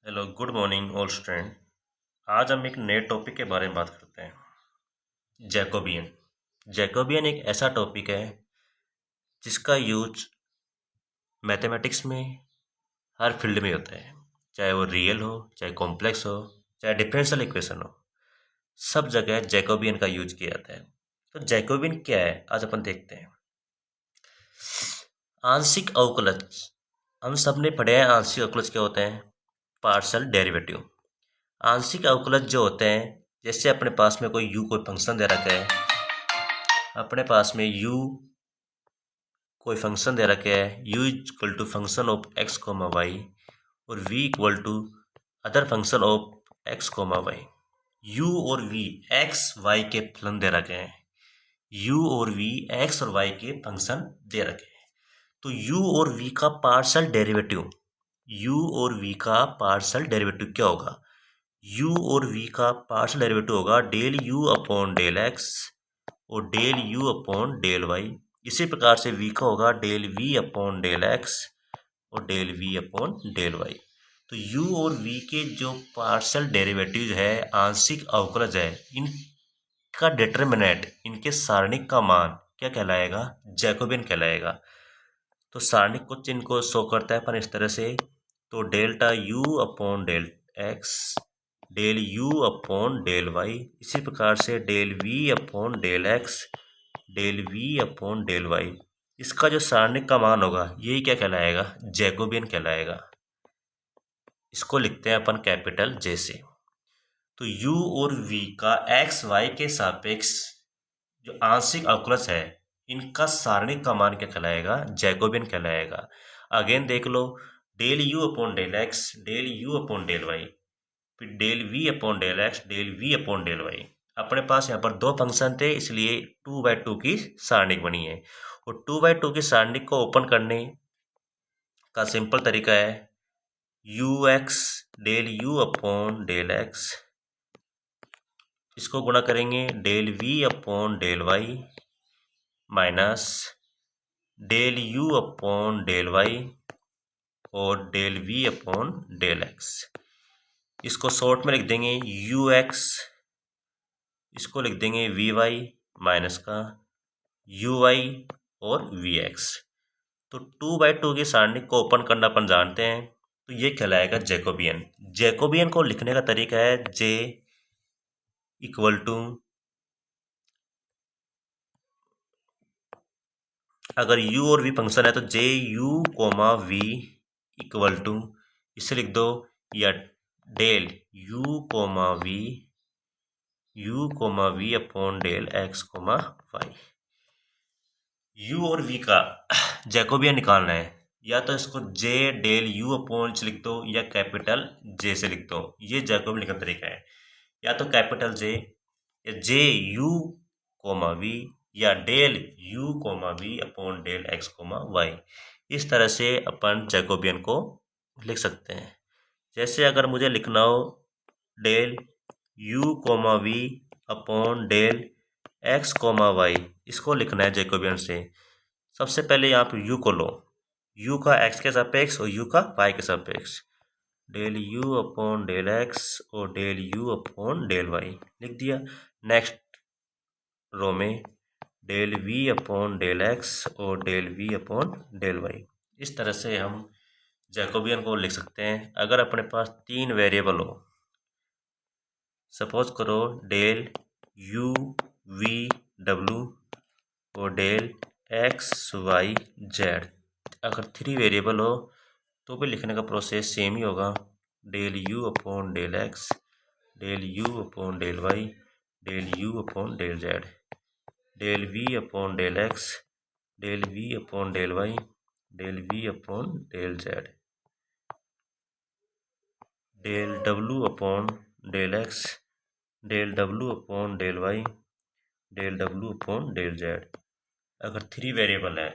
Hello good morning all student. आज हम एक नए टॉपिक के बारे में बात करते हैं। जैकोबियन। जैकोबियन एक ऐसा टॉपिक है जिसका यूज मैथमेटिक्स में हर फील्ड में होता है, चाहे वो रियल हो, चाहे कॉम्प्लेक्स हो, चाहे डिफरेंशियल इक्वेशन हो। सब जगह जैकोबियन का यूज किया जाता है। तो जैकोबियन क्या है, आज अपन देखते हैं। आंशिक अवकलज, हम सब ने पढ़े हैं आंशिक अवकलज क्या होते हैं। Partial derivative. आंशिक अवकलज जो होते हैं, जैसे अपने पास में कोई फंक्शन दे रखा है, अपने पास में u कोई फंक्शन दे रखा है, u equal to function of x comma y, और v equal to other function of x comma y. u और v x y के फलन दे रखे हैं। u और v x और y के फंक्शन दे रखे हैं। तो u और v का पार्शियल डेरिवेटिव, u और v का पार्शियल डेरिवेटिव क्या होगा। u और v का पार्शियल डेरिवेटिव होगा del u upon del x और del u upon del y। इसी प्रकार से v का होगा del v upon del x और del v upon del y। तो u और v के जो पार्शियल डेरिवेटिव है, आंशिक अवकलज है, इनका डिटरमिनेंट, इनके सारणिक का मान क्या कहलाएगा, जैकोबियन कहलाएगा। तो सारणिक कुछ इनको शो करता है पर इस तरह से, तो delta u upon del x del u upon del y, इसी प्रकार से del v upon del x del v upon del y। इसका जो सारणिक का मान होगा यही क्या कहलाएगा, जैकोबियन कहलाएगा। इसको लिखते हैं अपन कैपिटल J से। तो u और v का x y के सापेक्ष जो आंशिक अवकलज है, इनका सारणिक का मान क्या कहलाएगा, जैकोबियन कहलाएगा। अगेन देख लो, del u upon del x del u upon del y, फिर del v upon del x del v upon del y। अपने पास यहाँ पर दो फंक्शन थे, इसलिए 2/2 की सारणिक बनी है। और 2/2 की सारणिक को ओपन करने का सिंपल तरीका है ux del u upon del x, इसको गुणा करेंगे del v upon del y minus del u upon del y और del v upon del x। इसको शॉर्ट में लिख देंगे ux, इसको लिख देंगे vy माइनस का uy और vx। तो 2/2 की सारणी को ओपन करना अपन जानते हैं, तो ये कहलाएगा जैकोबियन। जैकोबियन को लिखने का तरीका है j इक्वल टू, अगर u और v फंक्शन है तो j u coma v equal to, इसे लिख दो, या del u coma v upon del x comma y. u और v का जैकोबियन निकालना है, या तो इसको j डेल u अपॉन से लिख दो या कैपिटल j से लिख दो। ये जैकोबियन लिखने का तरीका है, या तो कैपिटल j या j u कोमा v या del u coma v upon del x comma y. इस तरह से अपन जैकोबियन को लिख सकते हैं। जैसे अगर मुझे लिखना हो del u coma v upon del x comma y, इसको लिखना है जैकोबियन से। सबसे पहले यहाँ पे u को लो, u का x के सापेक्ष और u का y के सापेक्ष, del u upon del x और del u upon del y लिख दिया। नेक्स्ट रो में del v upon del x और del v upon del y। इस तरह से हम जैकोबियन को लिख सकते हैं। अगर अपने पास तीन वेरिएबल हो, सपोज करो डेल u v w और डेल x y z, अगर 3 वेरिएबल हो तो भी लिखने का प्रोसेस सेम ही होगा, del u upon del x del u upon del y del u upon del z, del v upon del x del v upon del y del v upon del z, del w upon del x del w upon del y del w upon del z। अगर 3 variable है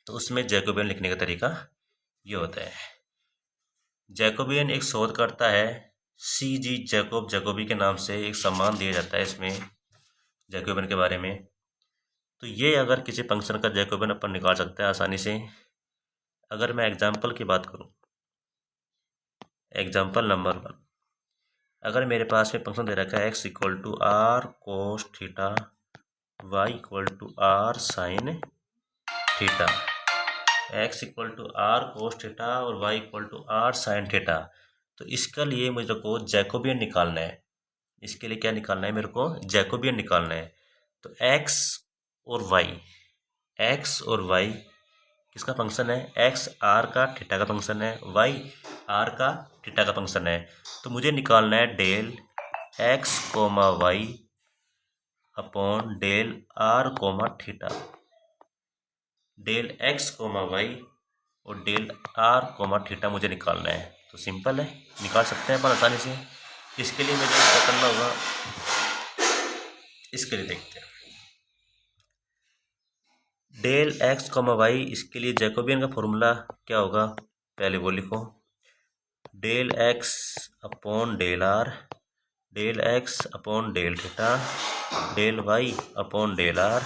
तो उसमें Jacobian लिखने का तरीका ये होता है। जैकोबियन एक शोधकर्ता है, C.G. जैकोबी के नाम से एक सम्मान दिया जाता है इसमें जैकोबियन के बारे में। तो ये अगर किसी फंक्शन का जैकोबियन अपन निकाल सकते हैं आसानी से। अगर मैं एग्जाम्पल की बात करूं, एग्जाम्पल नंबर 1, अगर मेरे पास में फंक्शन दे रखा है x equal to r cos theta, y equal to are sine theta, x equal to r cos theta और y equal to are sine theta, तो इसके लिए मुझे को जैकोबियन निकालना है। इसके लिए क्या निकालना है? मेरे को जैकोबियन निकालना है। तो x और y किसका फंक्शन है? x r का थीटा का फंक्शन है, y r का थीटा का फंक्शन है। तो मुझे निकालना है del x comma Y upon del r comma theta. Del x comma y और डेल r कोमा थीटा मुझे निकालना है। तो सिंपल है, निकाल सकते हैं अपन आसानी से। इसके लिए मुझे क्या करना होगा, इसके लिए देखते हैं। डेल x कोमा वाई, इसके लिए जैकोबियन का फॉर्मूला क्या होगा? पहले वो लिखो, del x upon del r, del x upon del theta, del y upon del r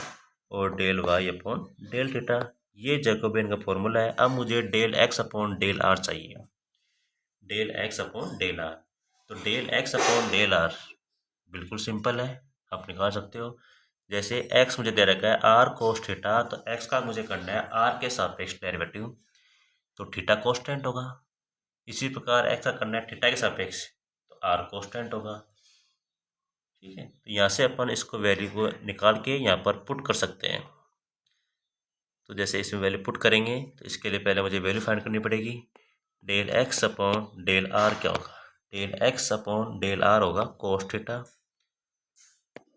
और del y upon del theta. ये जैकोबियन का फॉर्मूला है। अब मुझे del x upon del r चाहिए, del x upon del r। तो del x upon del r बिल्कुल simple है, आप निकाल सकते हो। जैसे x मुझे दे रखा है r कोस थीटा, तो x का मुझे करना है r के सापेक्ष डेरिवेटिव, तो थीटा कांस्टेंट होगा। इसी प्रकार x का करना है थीटा के सापेक्ष, तो r कांस्टेंट होगा। ठीक है, तो यहाँ से अपन इसको वैल्यू को निकाल के यहाँ पर पुट कर सकते हैं। तो जैसे इसमें वैल्यू पुट करेंगे, तो इसके लिए पहले मुझे वैल्यू फाइंड करनी पड़ेगी। Del x upon del r क्या होगा? Del x upon del r होगा cos theta,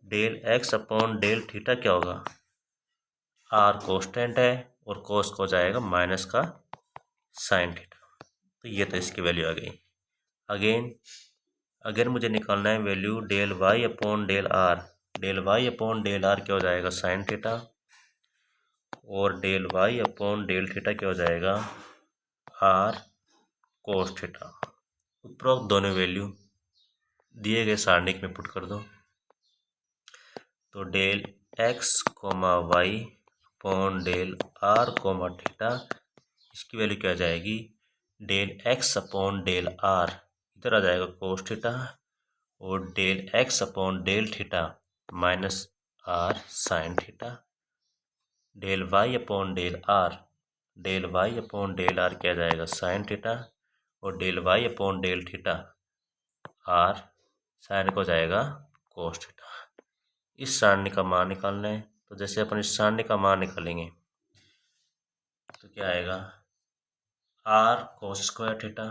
del x upon del theta क्या होगा? r कांस्टेंट है और कोस को जाएगा माइनस का साइन थीटा। तो ये तो इसकी वैल्यू आ गई। अगेन मुझे निकालना है value del y upon del r। Del y upon del r क्या हो जाएगा? साइन थीटा, और del y upon del theta क्या हो जाएगा? r cos theta. उपरोक्त दोनों वैल्यू दिए गए सारणिक में पुट कर दो। तो del x comma Y upon del r comma theta, इसकी वैल्यू क्या आ जाएगी? Del x upon del r, इधर आ जाएगा कोस थीटा, और del x upon del theta minus r sine theta, del y upon del r, del y upon del r क्या जाएगा? साइन थीटा, और del y upon del theta r sine को जाएगा cos theta. इस सारणी का मान निकालना है। तो जैसे अपन इस सारणी का मान निकालेंगे तो क्या आएगा? r cos square theta,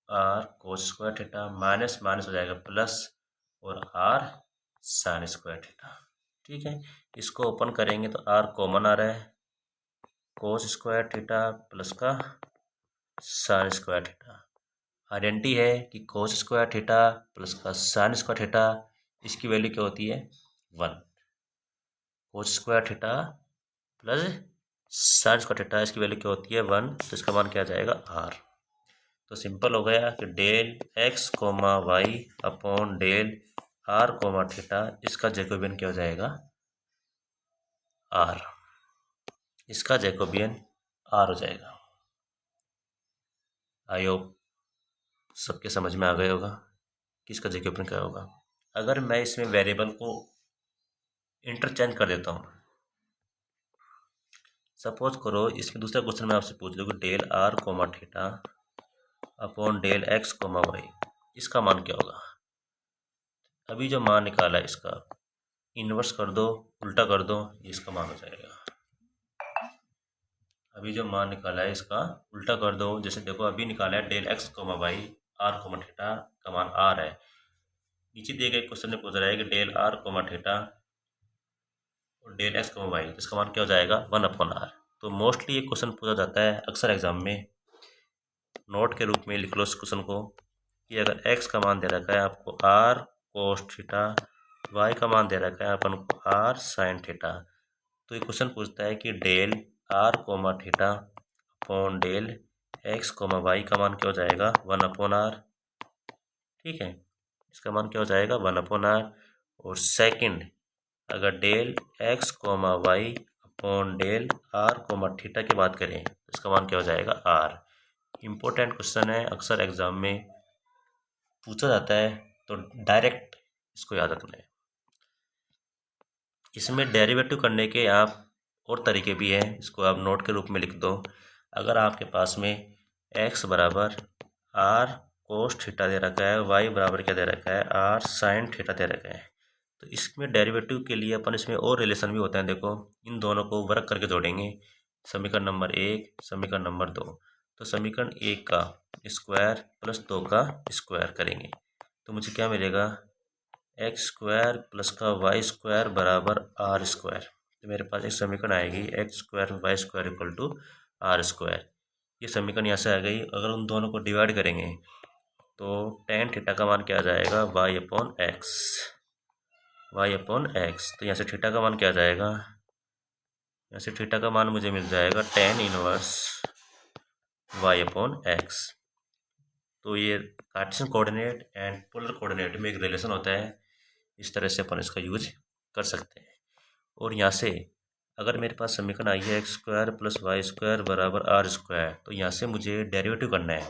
r cos square theta minus minus हो जाएगा प्लस, और r साइन स्क्वायर थीटा। ठीक है, इसको ओपन करेंगे तो r कॉमन आ रहा है, कोस स्क्वायर थीटा प्लस का साइन स्क्वायर थीटा। आइडेंटिटी है कि कोस स्क्वायर थीटा प्लस का साइन स्क्वायर थीटा, इसकी वैल्यू क्या होती है? 1। Cos square theta plus sine square theta, इसकी वैल्यू क्या होती है? 1। तो इसका मान क्या आ जाएगा? r। तो सिंपल हो गया कि del x comma Y upon del r comma theta, इसका जैकोबियन क्या हो जाएगा? r। इसका जैकोबियन r हो जाएगा। आई होप सबके समझ में आ गया होगा कि इसका जैकोबियन क्या होगा। अगर मैं इसमें वेरिएबल को इंटरचेंज कर देता हूँ, सपोज करो इसमें दूसरा क्वेश्चन मैं आपसे पूछ लूँ कि del r comma theta upon del x comma Y, इसका मान क्या होगा? अभी जो मान निकाला है इसका इन्वर्स कर दो, उल्टा कर दो, इसका मान हो जाएगा। अभी जो मान निकाला है इसका उल्टा कर दो। जैसे देखो अभी निकाला है del x comma y r comma theta का मान r है। नीचे दिए गए क्वेश्चन में पूछ रहा है कि डेल r कोमा थीटा और डेल x कोमा वाई, इसका मान क्या हो जाएगा? 1/r। तो मोस्टली ये क्वेश्चन पूछा जाता है अक्सर एग्जाम में। नोट के रूप में लिख लो इस क्वेश्चन को कि अगर x का मान दे रखा है आपको r कोस थीटा, y का मान दे रखा है अपन को r साइन थीटा, तो ये क्वेश्चन पूछता है कि del r comma theta upon del x comma y का मान क्या हो जाएगा? 1/r। ठीक है, इसका मान क्या हो जाएगा? 1/r। और सेकंड, अगर del x comma Y upon del r comma theta की बात करें तो इसका मान क्या हो जाएगा? r। इम्पोर्टेंट क्वेश्चन है, अक्सर एग्जाम में पूछा जाता है, तो डायरेक्ट इसको याद रखना है। इसमें डेरिवेटिव करने के आप और तरीके भी हैं, इसको आप नोट के रूप में लिख दो। अगर आपके पास में x बराबर r कोस थीटा दे रखा है, y बराबर क्या दे रखा है, r साइन थीटा दे रखा है, तो इसमें डेरिवेटिव के लिए अपन इसमें और रिलेशन भी होते हैं। देखो, इन दोनों को वर्क करके जोड़ेंगे। समीकरण नंबर 1, समीकरण नंबर 2, तो समीकरण 1 का स्क्वायर प्लस 2 का स्क्वायर करेंगे तो मुझे क्या मिलेगा, एक्स स्क्वायर प्लस का वाई स्क्वायर बराबर आर स्क्वायर। तो मेरे पास एक समीकरण आएगी x square y square equal to r square. ये समीकरण यहाँ से आ गई। अगर उन दोनों को डिवाइड करेंगे तो टेन थीटा का मान क्या आ जाएगा, y upon x, y upon x. तो यहाँ से थीटा का मान क्या आ जाएगा, यहाँ से थीटा का मान मुझे मिल जाएगा tan inverse y upon x. तो ये Cartesian coordinate and polar coordinate में एक रिलेशन होता है, इस तरह से अपन इसका यूज कर सकते हैं। और यहाँ से अगर मेरे पास समीकरण आई है x square plus y square बराबर आर स्क्वायर, तो यहाँ से मुझे डेरिवेटिव करना है,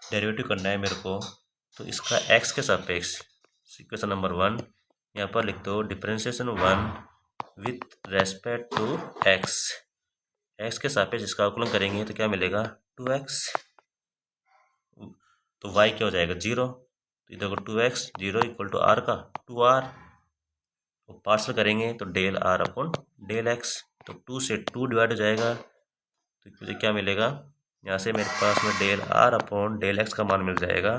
डेरिवेटिव करना है मेरे को। तो इसका एक्स के सापेक्ष इक्वेशन नंबर 1 यहाँ पर लिख दो, differentiation 1 with respect to x. X के सापेक्ष इसका अवकलन करेंगे तो क्या मिलेगा, 2x। तो y क्या हो जाएगा, 0। तो इधर को 2x 0 इक्वल टू r का 2r। तो पार्सल करेंगे तो del r upon del x। तो 2 से 2 डिवाइड हो जाएगा, तो मुझे क्या मिलेगा, यहाँ से मेरे पास में del r upon del x का मान मिल जाएगा,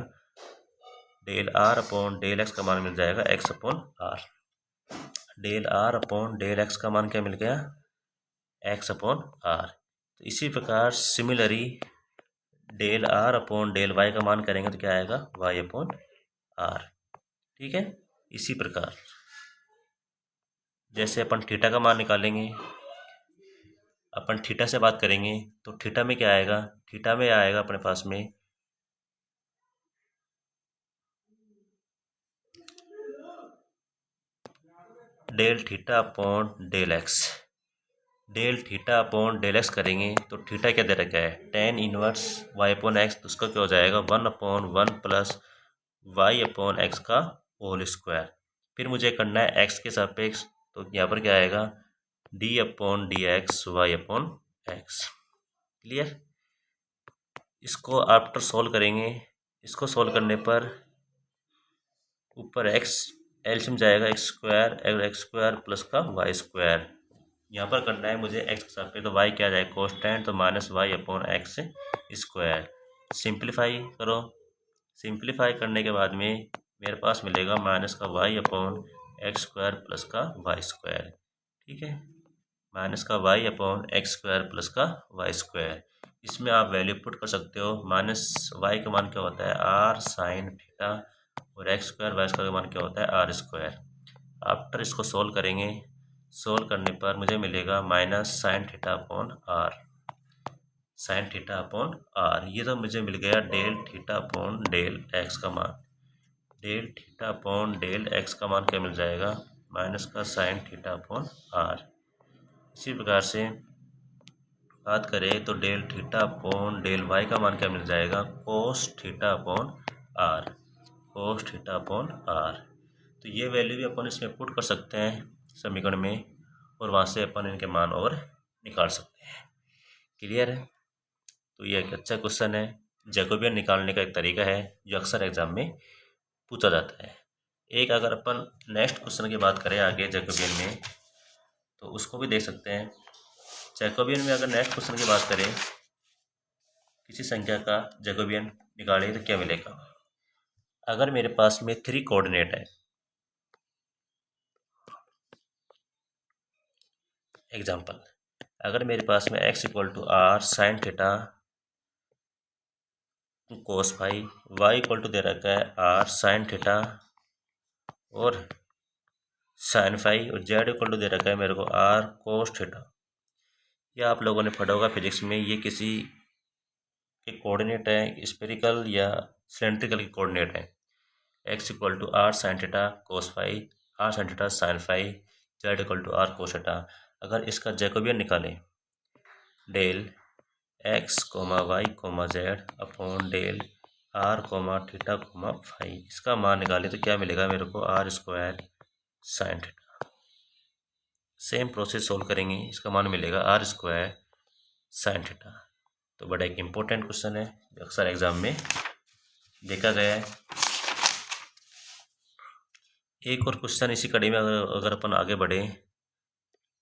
del r upon del x का मान मिल जाएगा x अपॉन r। Del r upon del x का मान क्या मिल गया, x अपॉन r। तो इसी प्रकार similarly del r upon del y का मान करेंगे तो क्या आएगा, y अपॉन r। ठीक है, इसी प्रकार जैसे अपन थीटा का मान निकालेंगे, अपन थीटा से बात करेंगे तो थीटा में क्या आएगा, थीटा में आएगा अपने पास में del theta upon del x. Del theta upon del x करेंगे तो थीटा क्या दे रखा है, tan inverse y upon x. तो उसका क्या हो जाएगा, 1/1 प्लस वाई अपॉन एक्स का होल स्क्वायर। फिर मुझे करना है एक्स के सापेक्ष, तो यहाँ पर क्या आएगा, d upon d x y upon x. Clear. इसको आफ्टर सोल्व करेंगे, इसको सोल्व करने पर ऊपर एक्स एलसीएम जाएगा, एक्स स्क्वायर प्लस का वाई स्क्वायर। यहाँ पर करना है मुझे एक्स के साथ तो वाई क्या जाएगा, कॉन्स्टेंट, तो minus y upon x square. Simplify करो, सिंप्लीफाई करने के बाद में मेरे पास मिलेगा माइनस का y upon x square plus का वाई स्क्वायर। ठीक है, माइनस का y upon x square plus का वाई स्क्वायर। इसमें आप वैल्यू पुट कर सकते हो। माइनस वाई का मान क्या होता है, आर साइन थीटा, और एक्स स्क्वायर वाई स्क्वायर का मान क्या होता है, आर स्क्वायर। आफ्टर इसको सोल्व करेंगे, सोल्व करने पर मुझे मिलेगा minus sine theta upon r, sine theta upon r. ये तो मुझे मिल गया del theta upon del x का मान। Del theta upon del x का मान क्या मिल जाएगा, माइनस का साइन थीटा अपॉन आर। इसी प्रकार से बात करें तो del theta upon del y का मान क्या मिल जाएगा, cos theta upon r, cos theta upon r. तो ये वैल्यू भी अपन इसमें पुट कर सकते हैं समीकरण में, और वहाँ से अपन इनके मान और निकाल सकते हैं। क्लियर है। तो ये एक अच्छा क्वेश्चन है, जैकोबियन निकालने का एक तरीका है जो अक्सर एग्जाम में पूछा जाता है। एक अगर अपन नेक्स्ट क्वेश्चन की बात करें आगे जैकोबियन में, तो उसको भी देख सकते हैं। जैकोबियन में अगर नेक्स्ट क्वेश्चन की बात करें, किसी संख्या का जैकोबियन निकालें तो क्या मिलेगा। अगर मेरे पास में 3 कोऑर्डिनेट है, एग्जाम्पल, अगर मेरे पास में x equal to are sine theta cos phi, Y equal to दे रखा है आर साइन थीटा और साइन फाई, और जेड इक्वल टू दे रखा है मेरे को आर कोस थीटा। ये आप लोगों ने पढ़ा होगा फिजिक्स में, ये किसी के कोऑर्डिनेट है, स्फेरिकल या सिलेंड्रिकल के कोऑर्डिनेट है। x equal to are sine theta cos phi, r sine theta sine phi, z equal to r cos theta. अगर इसका जैकोबियन निकालें, del x comma y comma z upon del r comma theta comma phi. इसका मान निकालें तो क्या मिलेगा मेरे को, r square sine theta. Same process solve करेंगे, इसका मान मिलेगा आर स्क्वायर साइन थीटा। तो बड़ा एक इम्पोर्टेंट क्वेश्चन है, अक्सर एग्जाम में देखा गया है। एक और क्वेश्चन इसी कड़ी में अगर अपन आगे बढ़े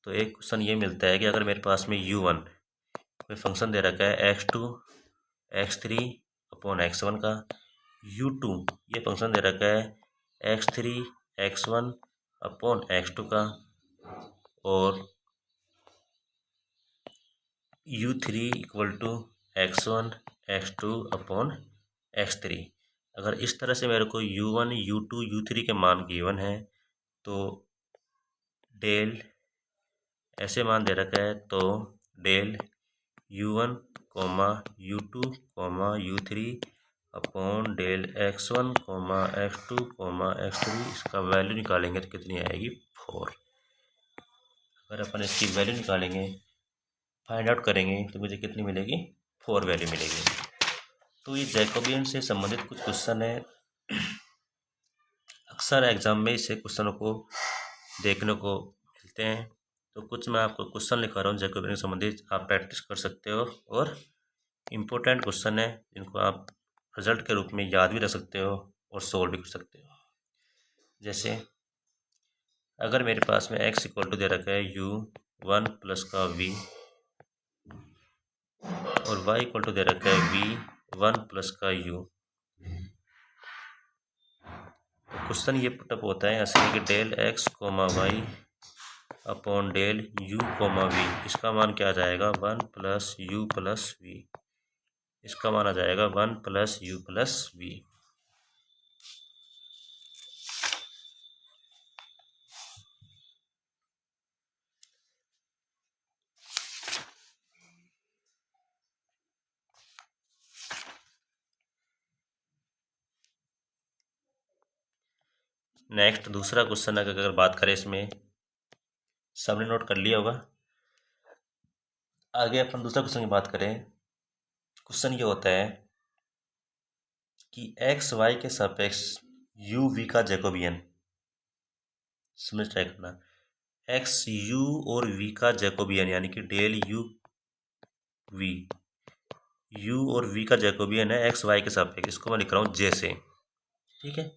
तो एक क्वेश्चन ये मिलता है कि अगर मेरे पास में u1 कोई फंक्शन दे रखा है x2 x3 अपॉन x1 का, u2 ये फंक्शन दे रखा है x3 x1 अपॉन x2 का, और u3 equal to x1 x2 upon x3। अगर इस तरह से मेरे को u1 u2 u3 के मान गिवन है तो डेल ऐसे मान दे रखा है, तो del u1 comma u2 comma u3 upon del x1 comma x2 comma x3, इसका वैल्यू निकालेंगे तो कितनी आएगी 4। अगर अपन इसकी वैल्यू निकालेंगे, फाइंड आउट करेंगे तो मुझे कितनी मिलेगी, 4 वैल्यू मिलेगी। तो ये जैकोबियन से संबंधित कुछ क्वेश्चन है, अक्सर एग्जाम में इसे क्वेश्चनों को देखने को मिलते हैं। तो कुछ मैं आपको क्वेश्चन लिखा रहा हूँ जैकोबियन से संबंधित, आप प्रैक्टिस कर सकते हो, और इम्पोर्टेंट क्वेश्चन है जिनको आप रिजल्ट के रूप में याद भी रख सकते हो और सोल्व भी कर सकते हो। जैसे अगर मेरे पास में x इक्वल टू दे रखा है u1 प्लस का v और y इक्वल टू दे रखा है v1 प्लस का u, क्वेश्चन ये पुटअप होता है ऐसे कि del x comma Y upon del u coma v, इसका मान क्या आ जाएगा 1 प्लस u प्लस v, इसका मान आ जाएगा 1 plus u plus v। Next दूसरा क्वेश्चन अगर बात करें, इसमें सबने नोट कर लिया होगा। आगे अपन दूसरा क्वेश्चन की बात करें, क्वेश्चन ये होता है कि एक्स वाई के सापेक्ष यू वी का जैकोबियन, समझ ट्राई करना, एक्स यू और वी का जैकोबियन यानी कि डेल यू वी, यू और वी का जैकोबियन है एक्स वाई के सापेक्ष, इसको मैं लिख रहा हूँ जे से, ठीक है।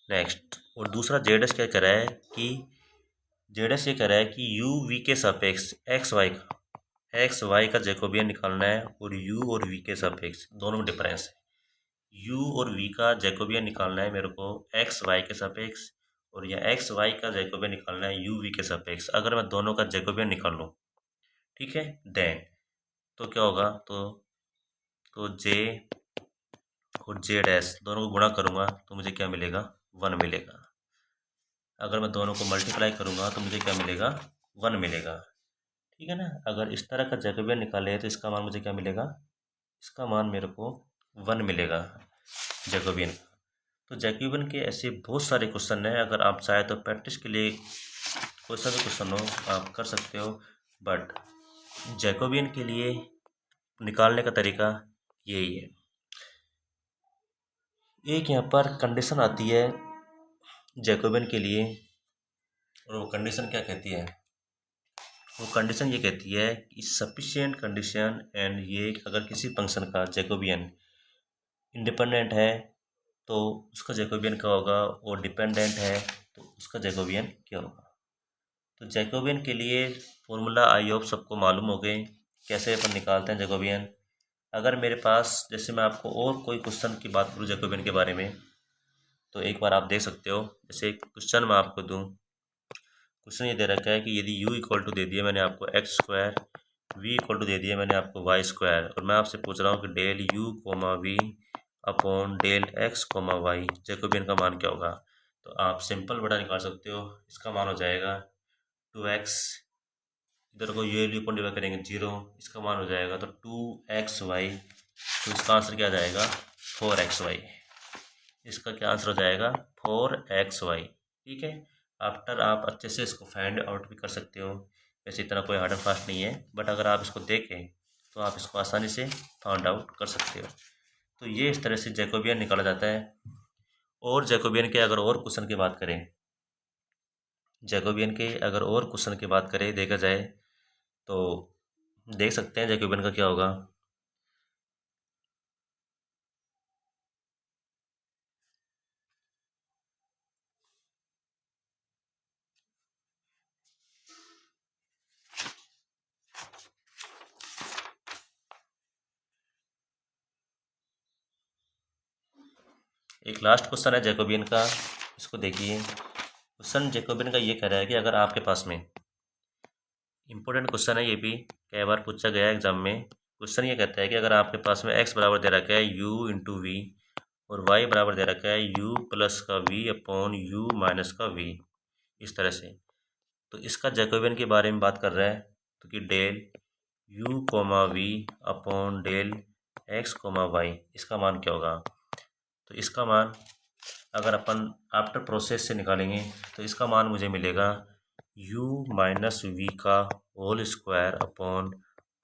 नेक्स्ट, और दूसरा जेड एस क्या कह रहा है कि जेड एस ये कह रहा है कि यू वी के सापेक्ष एक्स वाई का जैकोबियन निकालना है, और यू और वी के सापेक्ष दोनों में डिफरेंस है। यू और वी का जैकोबियन निकालना है मेरे को एक्स वाई के सापेक्ष, और या एक्स वाई का जैकोबियन निकालना है यू वी के सापेक्ष। अगर मैं दोनों का जैकोबियन निकाल लूँ, ठीक है, देन तो क्या होगा, तो जे और जे डैश दोनों को गुणा करूँगा तो मुझे क्या मिलेगा, 1 मिलेगा। अगर मैं दोनों को मल्टीप्लाई करूँगा तो मुझे क्या मिलेगा, 1 मिलेगा, ठीक है ना। अगर इस तरह का जैकोबियन निकाले तो इसका मान मुझे क्या मिलेगा, इसका मान मेरे को 1 मिलेगा जैकोबियन का। तो जैकोबियन के ऐसे बहुत सारे क्वेश्चन हैं, अगर आप चाहे तो प्रैक्टिस के लिए कोई सा भी क्वेश्चन हो आप कर सकते हो, बट जैकोबियन के लिए निकालने का तरीका यही है। एक यहाँ पर कंडीशन आती है जैकोबियन के लिए, और वो कंडीशन क्या कहती है, वो कंडीशन ये कहती है कि सफिशिएंट कंडीशन एंड ये अगर किसी फंक्शन का जैकोबियन इंडिपेंडेंट है तो उसका जैकोबियन क्या होगा, और डिपेंडेंट है तो उसका जैकोबियन क्या होगा। तो जैकोबियन के लिए फॉर्मूला आई होप सबको मालूम हो गए कैसे अपन निकालते हैं जैकोबियन। अगर मेरे पास, जैसे मैं आपको और कोई क्वेश्चन की बात करूँ जैकोबियन के बारे में, तो एक बार आप देख सकते हो। जैसे एक क्वेश्चन मैं आपको दूँ, क्वेश्चन ये दे रखा है कि यदि u इक्वल टू दे दिया मैंने आपको X square, v equal to दे दिया मैंने आपको वाई स्क्वायर, और मैं आपसे पूछ रहा हूँ कि del u comma V upon del x comma Y Jacobian का मान क्या होगा। तो आप सिंपल बड़ा निकाल सकते हो, इसका मान हो जाएगा 2x, इधर को ये ऊपर डिवाइड करेंगे 0, इसका मान हो जाएगा तो 2xy, तो इसका आंसर क्या आ जाएगा 4xy, इसका क्या आंसर हो जाएगा 4xy, ठीक है। आफ्टर आप अच्छे से इसको फाइंड आउट भी कर सकते हो, वैसे इतना कोई हार्ड एंड फास्ट नहीं है, बट अगर आप इसको देखें तो आप इसको आसानी से फाइंड आउट कर सकते हो। तो ये इस तरह से जैकोबियन निकाला जाता है। और जैकोबियन के अगर और क्वेश्चन की बात करें, जैकोबियन के अगर और क्वेश्चन की बात करें देखा जाए तो देख सकते हैं जैकोबियन का क्या होगा। एक लास्ट क्वेश्चन है जैकोबियन का, इसको देखिए। क्वेश्चन जैकोबियन का ये कह रहा है कि अगर आपके पास में, इंपॉर्टेंट क्वेश्चन है ये भी, कई बार पूछा गया है एग्जाम में। क्वेश्चन ये कहता है कि अगर आपके पास में x बराबर दे रखा है u इंटू वी और y बराबर दे रखा है u प्लस का v अपॉन u माइनस का v, इस तरह से, तो इसका जैकोबियन के बारे में बात कर रहा है। तो कि del u comma V upon del x comma Y, इसका मान क्या होगा। तो इसका मान अगर अपन आफ्टर प्रोसेस से निकालेंगे तो इसका मान मुझे मिलेगा u माइनस वी का whole square upon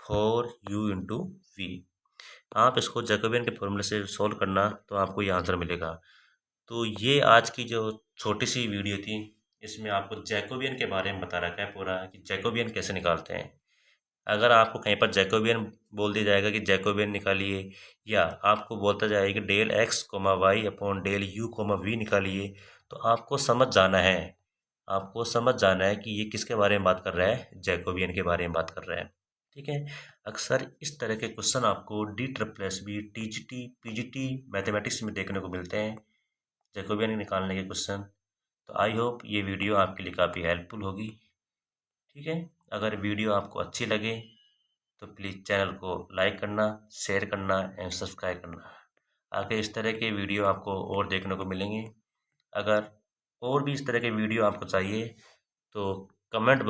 4u into V. आप इसको जैकोबियन के फॉर्मूले से सॉल्व करना तो आपको ये आंसर मिलेगा। तो ये आज की जो छोटी सी वीडियो थी, इसमें आपको जैकोबियन के बारे में बता रखा है पूरा कि जैकोबियन कैसे निकालते हैं। अगर आपको कहीं पर जैकोबियन बोल दिया जाएगा कि जैकोबियन निकालिए, या आपको बोलता जाएगा कि del x comma Y upon del U comma V निकालिए, तो आपको समझ जाना है, आपको समझ जाना है कि ये किसके बारे में बात कर रहा है, जैकोबियन के बारे में बात कर रहा है। ठीक है। अक्सर इस तरह के क्वेश्चन आपको DSSB TGT PGT मैथमेटिक्स में देखने को मिलते हैं, जैकोबियन निकालने के क्वेश्चन। तो आई होप ये वीडियो आपके लिए काफ़ी हेल्पफुल होगी। ठीक है। अगर वीडियो आपको अच्छी लगे तो प्लीज़ चैनल को लाइक करना, शेयर करना एंड सब्सक्राइब करना। आगे इस तरह के वीडियो आपको और देखने को मिलेंगे। अगर और भी इस तरह के वीडियो आपको चाहिए तो कमेंट बॉक्स